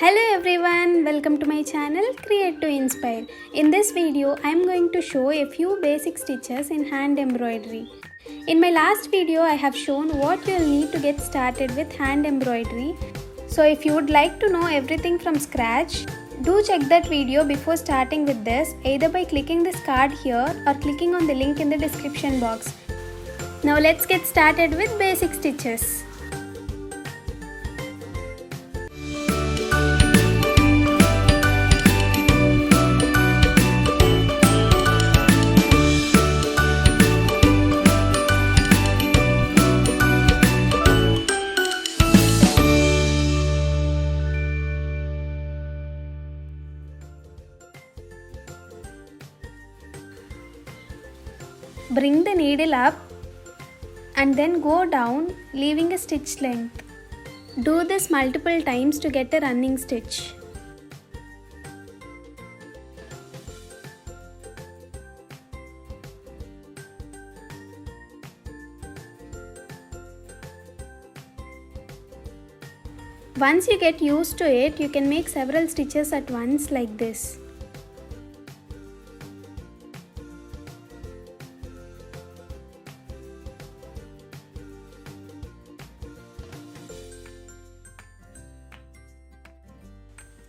Hello everyone, welcome to my channel Create to Inspire. In this video, I am going to show a few basic stitches in hand embroidery. In my last video, I have shown what you will need to get started with hand embroidery. So if you would like to know everything from scratch, do check that video before starting with this, either by clicking this card here or clicking on the link in the description box. Now let's get started with basic stitches. Bring the needle up and then go down, leaving a stitch length. Do this multiple times to get a running stitch. Once you get used to it, you can make several stitches at once like this.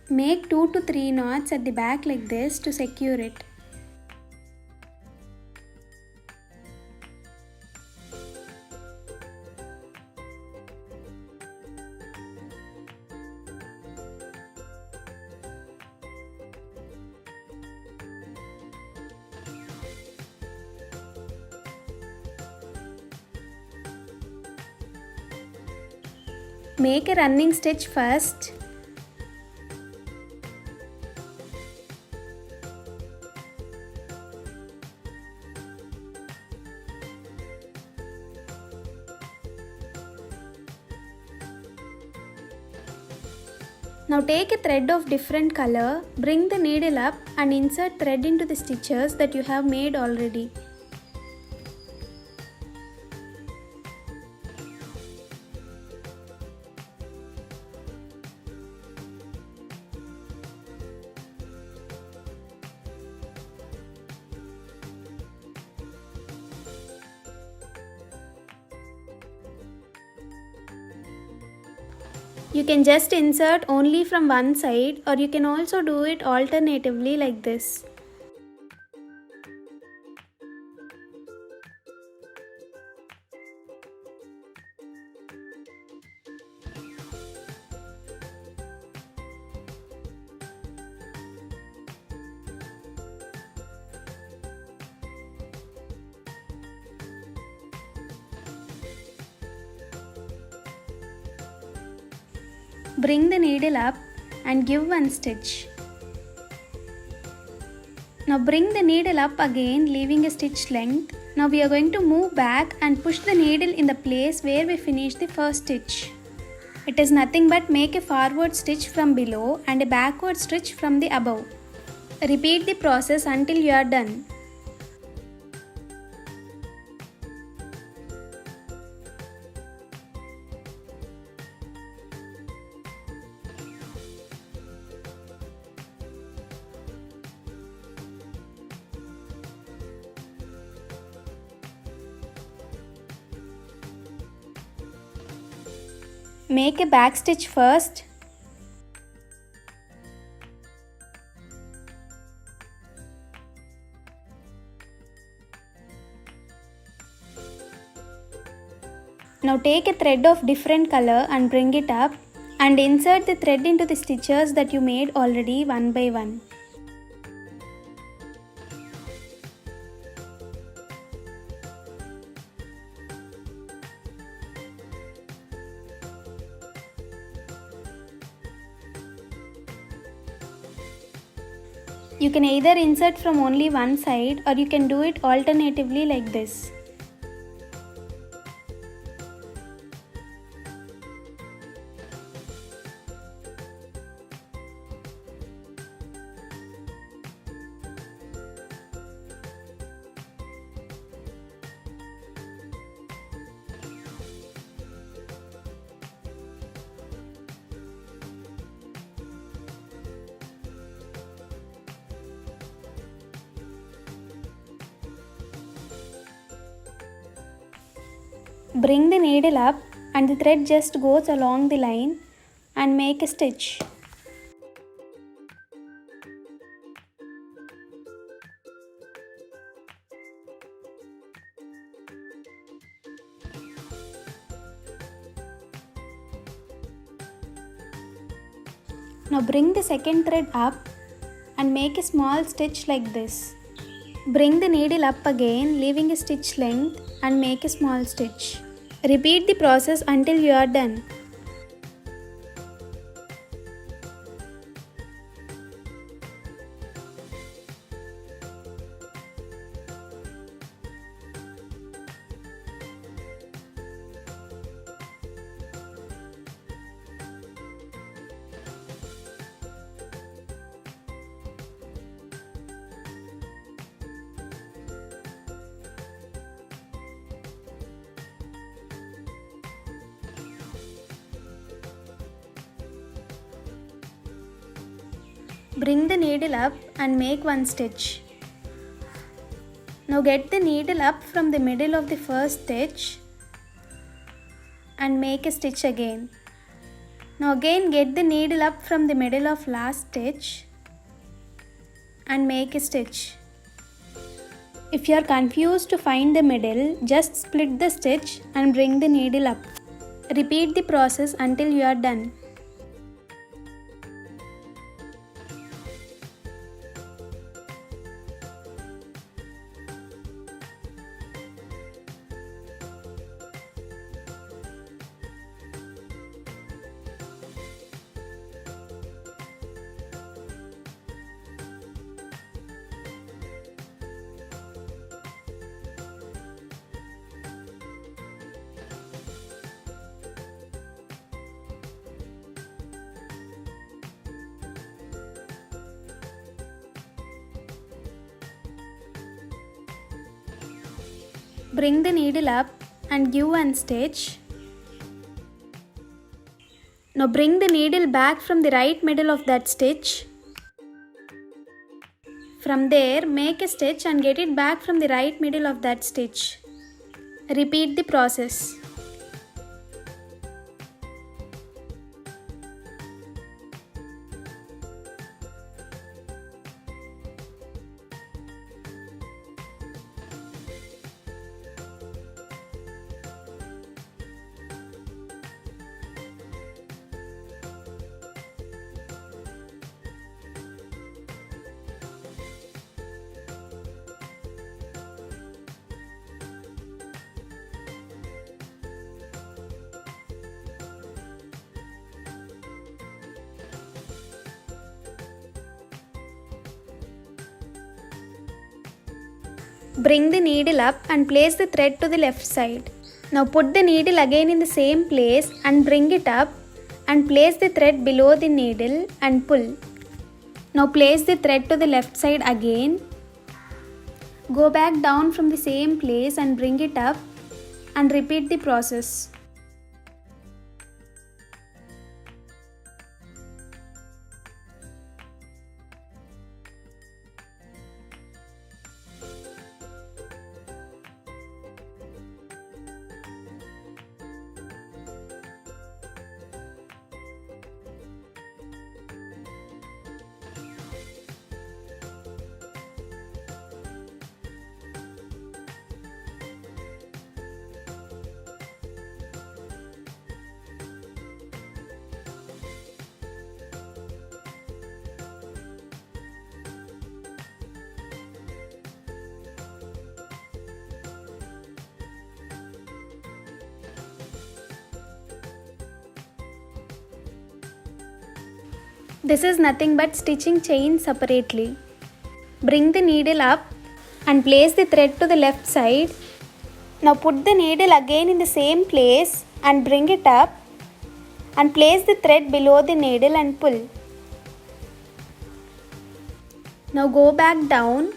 Make 2 to 3 knots at the back like this to secure it. Make a running stitch first. Now take a thread of different color, bring the needle up and insert thread into the stitches that you have made already. You can just insert only from one side, or you can also do it alternatively like this. Bring the needle up and give one stitch. Now bring the needle up again, leaving a stitch length. Now we are going to move back and push the needle in the place where we finished the first stitch. It is nothing but make a forward stitch from below and a backward stitch from the above. Repeat the process until you are done. Make a back stitch first. Now take a thread of different color and bring it up and insert the thread into the stitches that you made already one by one. You can either insert from only one side or you can do it alternatively like this. Bring the needle up and the thread just goes along the line and make a stitch. Now bring the second thread up and make a small stitch like this. Bring the needle up again, leaving a stitch length, and make a small stitch. Repeat the process until you are done. Bring the needle up and make one stitch. Now get the needle up from the middle of the first stitch and make a stitch again. Now again get the needle up from the middle of last stitch and make a stitch. If you are confused to find the middle, just split the stitch and bring the needle up. Repeat the process until you are done. Bring the needle up and give one stitch. Now bring the needle back from the right middle of that stitch. From there, make a stitch and get it back from the right middle of that stitch. Repeat the process. Bring the needle up and place the thread to the left side. Now put the needle again in the same place and bring it up and place the thread below the needle and pull. Now place the thread to the left side again. Go back down from the same place and bring it up and repeat the process. This is nothing but stitching chain separately. Bring the needle up and place the thread to the left side. Now put the needle again in the same place and bring it up and place the thread below the needle and pull. Now go back down.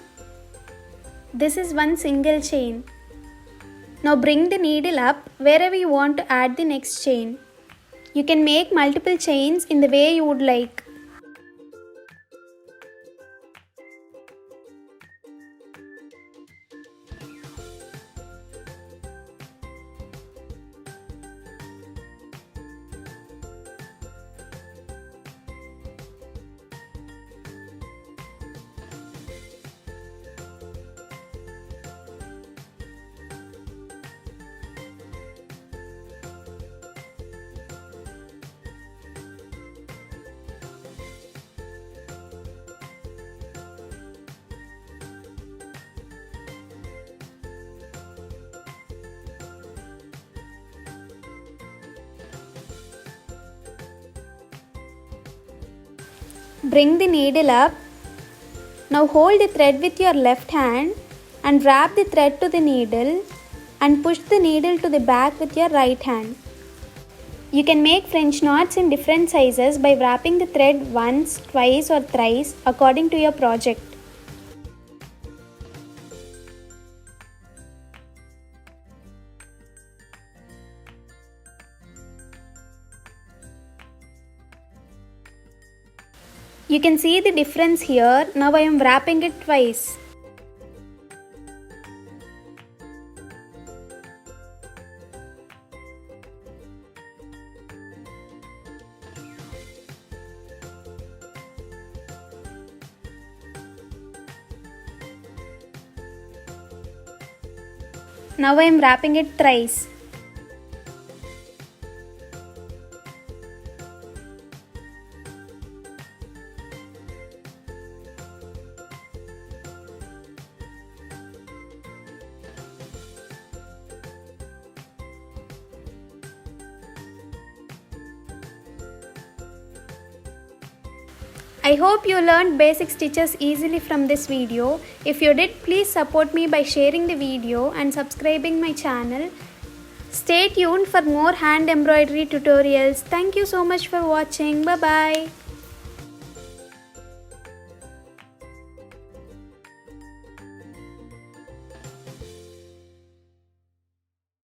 This is one single chain. Now bring the needle up wherever you want to add the next chain. You can make multiple chains in the way you would like. Bring the needle up. Now hold the thread with your left hand and wrap the thread to the needle and push the needle to the back with your right hand. You can make French knots in different sizes by wrapping the thread once, twice or thrice according to your project. You can see the difference here. Now I am wrapping it twice. Now I am wrapping it thrice. I hope you learned basic stitches easily from this video. If you did, please support me by sharing the video and subscribing my channel. Stay tuned for more hand embroidery tutorials. Thank you so much for watching. Bye bye.